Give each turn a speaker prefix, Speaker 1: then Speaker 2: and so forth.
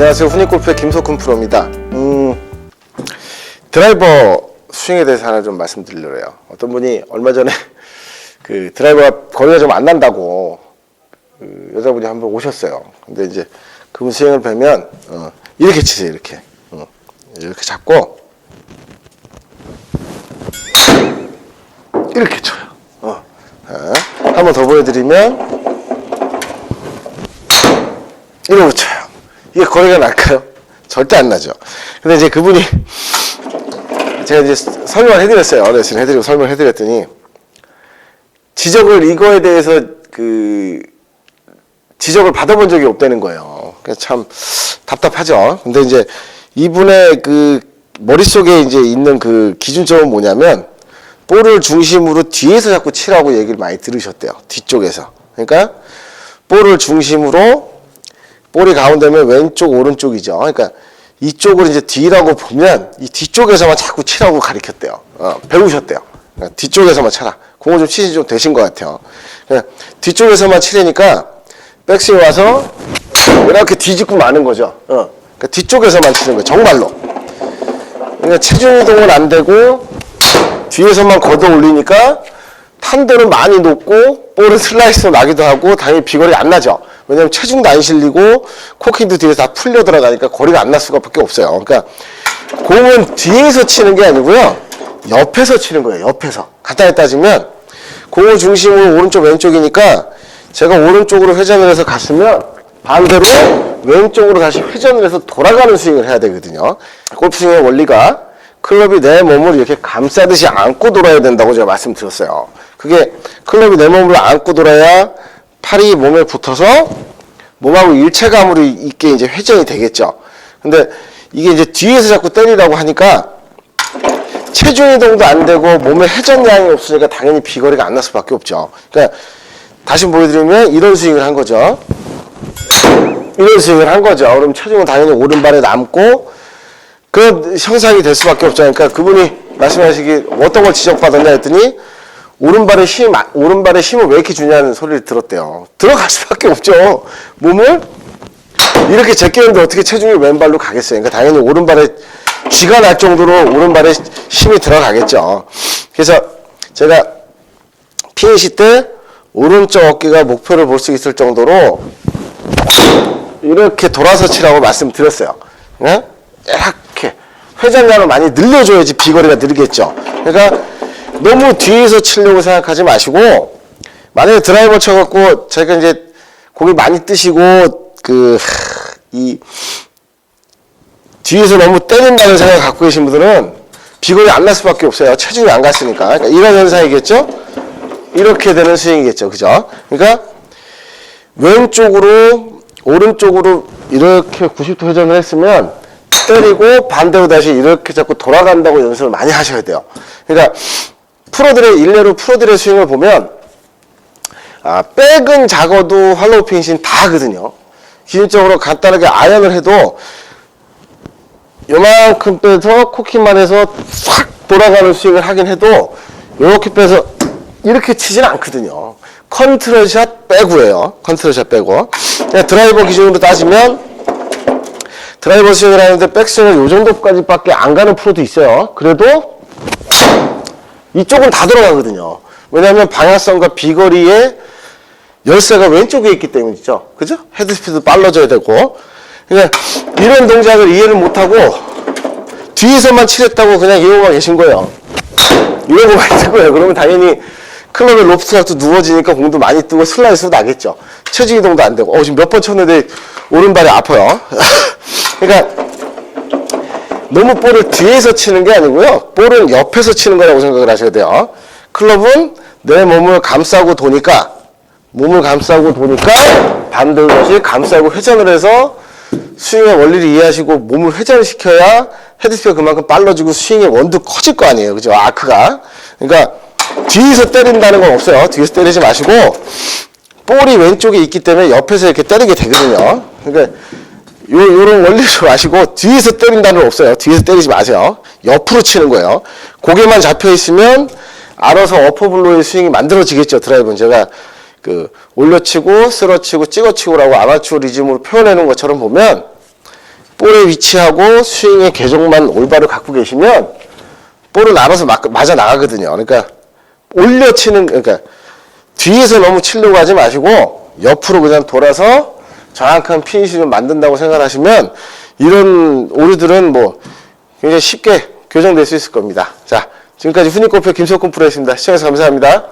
Speaker 1: 안녕하세요. 훈이골프의 김석훈 프로입니다. 드라이버 스윙에 대해서 하나 좀 말씀드리려고 해요. 어떤 분이 얼마 전에 그 드라이버가 거리가 좀 안 난다고 그 여자분이 한 번 오셨어요. 근데 이제 그분 스윙을 뵈면 이렇게 치세요. 이렇게 이렇게 잡고 이렇게 쳐요. 한 번 더 보여드리면 이러고 쳐요. 이게 거리가 날까요? 절대 안 나죠. 근데 이제 그분이 제가 이제 설명을 해드렸어요. 레슨 해드리고 설명을 해드렸더니 지적을 이거에 대해서 지적을 받아본 적이 없다는 거예요. 그래서 참 답답하죠. 근데 이제 이분의 그 머릿속에 이제 있는 그 기준점은 뭐냐면 볼을 중심으로 뒤에서 자꾸 치라고 얘기를 많이 들으셨대요. 뒤쪽에서. 그러니까 볼을 중심으로 볼이 가운데면 왼쪽 오른쪽이죠. 그러니까 이쪽을 이제 뒤라고 보면 이 뒤쪽에서만 자꾸 치라고 가르쳤대요. 배우셨대요. 그러니까 뒤쪽에서만 쳐라. 공을 좀 치시 좀 되신 것 같아요. 그러니까 뒤쪽에서만 치려니까 백스윙 와서 이렇게 뒤집고 마는 거죠. 그러니까 뒤쪽에서만 치는 거예요. 정말로. 그러니까 체중 이동은 안 되고 뒤에서만 걷어 올리니까 탄도는 많이 높고 볼은 슬라이스로 나기도 하고 당연히 비거리 안 나죠. 왜냐면 체중도 안 실리고 코킹도 뒤에서 다 풀려 들어가니까 거리가 안 날 수밖에 없어요. 그러니까 공은 뒤에서 치는 게 아니고요. 옆에서 치는 거예요. 옆에서. 간단히 따지면 공을 중심으로 오른쪽 왼쪽이니까 제가 오른쪽으로 회전을 해서 갔으면 반대로 왼쪽으로 다시 회전을 해서 돌아가는 스윙을 해야 되거든요. 골프 스윙의 원리가 클럽이 내 몸을 이렇게 감싸듯이 안고 돌아야 된다고 제가 말씀드렸어요. 그게 클럽이 내 몸을 안고 돌아야 팔이 몸에 붙어서 몸하고 일체감으로 있게 이제 회전이 되겠죠. 근데 이게 이제 뒤에서 자꾸 때리라고 하니까 체중 이동도 안 되고 몸에 회전량이 없으니까 당연히 비거리가 안 날 수밖에 없죠. 그러니까 다시 보여드리면 이런 스윙을 한 거죠. 이런 스윙을 한 거죠. 그럼 체중은 당연히 오른발에 남고 그 형상이 될 수밖에 없죠. 그러니까 그분이 말씀하시기 어떤 걸 지적받았냐 했더니 오른발에 힘을 왜 이렇게 주냐는 소리를 들었대요. 들어갈 수밖에 없죠. 몸을 이렇게 제끼는데 어떻게 체중이 왼발로 가겠어요. 그러니까 당연히 오른발에 쥐가 날 정도로 오른발에 힘이 들어가겠죠. 그래서 제가 피니시 때 오른쪽 어깨가 목표를 볼 수 있을 정도로 이렇게 돌아서 치라고 말씀드렸어요. 네? 이렇게 회전량을 많이 늘려줘야지 비거리가 늘겠죠. 그러니까 너무 뒤에서 치려고 생각하지 마시고 만약에 드라이버 쳐갖고 제가 이제 공이 많이 뜨시고 뒤에서 너무 때린다는 생각을 갖고 계신 분들은 비거리 안 날 수밖에 없어요. 체중이 안 갔으니까. 그러니까 이런 현상이겠죠? 이렇게 되는 스윙이겠죠. 그죠? 그러니까 왼쪽으로 오른쪽으로 이렇게 90도 회전을 했으면 때리고 반대로 다시 이렇게 자꾸 돌아간다고 연습을 많이 하셔야 돼요. 그러니까 일례로 프로들의 스윙을 보면 백은 작아도 할로우 피니시는 다 하거든요. 기본적으로 간단하게 아연을 해도 요만큼 빼서 코킹만 해서 싹 돌아가는 스윙을 하긴 해도 이렇게 빼서 이렇게 치진 않거든요. 컨트롤샷 빼고예요. 컨트롤샷 빼고. 드라이버 기준으로 따지면 드라이버 스윙을 하는데 백스윙을 요 정도까지밖에 안 가는 프로도 있어요. 그래도 이쪽은 다 들어가거든요. 왜냐하면 방향성과 비거리의 열쇠가 왼쪽에 있기 때문이죠. 그죠? 헤드스피드 빨라져야 되고. 그러니까 이런 동작을 이해를 못하고 뒤에서만 치랬다고 그냥 이러고만 계신 거예요. 이러고만 있는 거예요. 그러면 당연히 클럽의 로프트가 또 누워지니까 공도 많이 뜨고 슬라이스도 나겠죠. 체중 이동도 안 되고. 지금 몇 번 쳤는데 오른발이 아파요. 그러니까 너무 볼을 뒤에서 치는 게 아니고요. 볼은 옆에서 치는 거라고 생각을 하셔야 돼요. 클럽은 내 몸을 감싸고 도니까 반대로 다시 감싸고 회전을 해서 스윙의 원리를 이해하시고 몸을 회전시켜야 헤드스피드가 그만큼 빨라지고 스윙의 원도 커질 거 아니에요. 그죠? 아크가. 그러니까 뒤에서 때린다는 건 없어요. 뒤에서 때리지 마시고 볼이 왼쪽에 있기 때문에 옆에서 이렇게 때리게 되거든요. 그러니까 요런 원리를 아시고 뒤에서 때린다는 건 없어요. 뒤에서 때리지 마세요. 옆으로 치는 거예요. 고개만 잡혀 있으면 알아서 어퍼블로의 스윙이 만들어지겠죠. 드라이브는 제가 올려치고 쓸어치고 찍어치고라고 아마추어 리즘으로 표현해 놓은 것처럼 보면 볼의 위치하고 스윙의 궤적만 올바로 갖고 계시면 볼은 알아서 맞아 나가거든요. 그러니까 올려 치는, 그러니까 뒤에서 너무 치려고 하지 마시고 옆으로 그냥 돌아서 정확한 피니시를 만든다고 생각하시면 이런 오류들은 뭐 굉장히 쉽게 교정될 수 있을 겁니다. 자, 지금까지 훈이골프 김석훈 프로였습니다. 시청해주셔서 감사합니다.